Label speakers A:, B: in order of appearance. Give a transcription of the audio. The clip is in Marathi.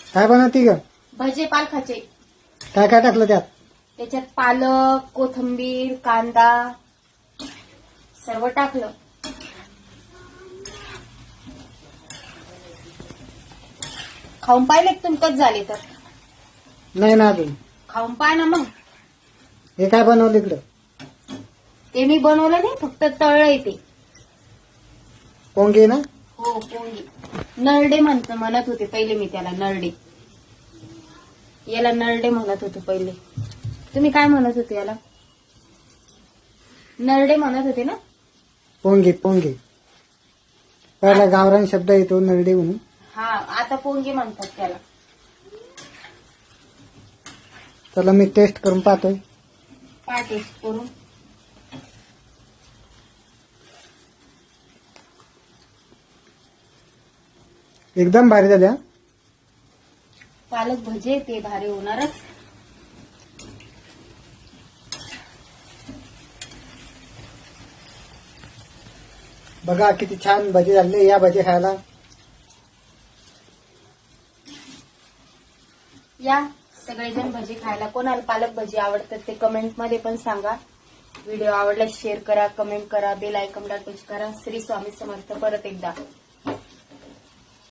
A: काय बनवती ग?
B: भजे पालखाचे.
A: काय काय टाकलं त्यात?
B: त्याच्यात पालक, कोथिंबीर, कांदा सर्व टाकलं. खाऊन पाहिले तुमकच झाले तर?
A: नाही ना अजून.
B: खाऊन पाय ना मग.
A: हे काय बनवलं इकडं?
B: ते मी बनवलं नाही, फक्त तळलंय ते.
A: पोंगे ना?
B: हो पोंगी. नरडे म्हणत होते पहिले मी त्याला, नरडे. याला नरडे म्हणत होते पहिले. तुम्ही काय म्हणत होते याला? नरडे म्हणत होते ना?
A: पोंगे पोंगे. पहिला गावरान शब्द येतो नरडे म्हणून.
B: हा, आता पोंगे म्हणतात त्याला.
A: चला मी टेस्ट करून पाहतोय.
B: काय टेस्ट करून?
A: एकदम भारी झाल्या.
B: पालक भजे ते भारी होणारच.
A: बघा किती छान भजी झाले. या भजी खायला
B: या सगळेजण भजी खायला. कोणाला पालक भजी आवडतात ते कमेंट मध्ये पण सांगा. व्हिडिओ आवडल्यास शेअर करा, कमेंट करा, बेल आयकॉनला टच करा. श्री स्वामी समर्थ. परत एकदा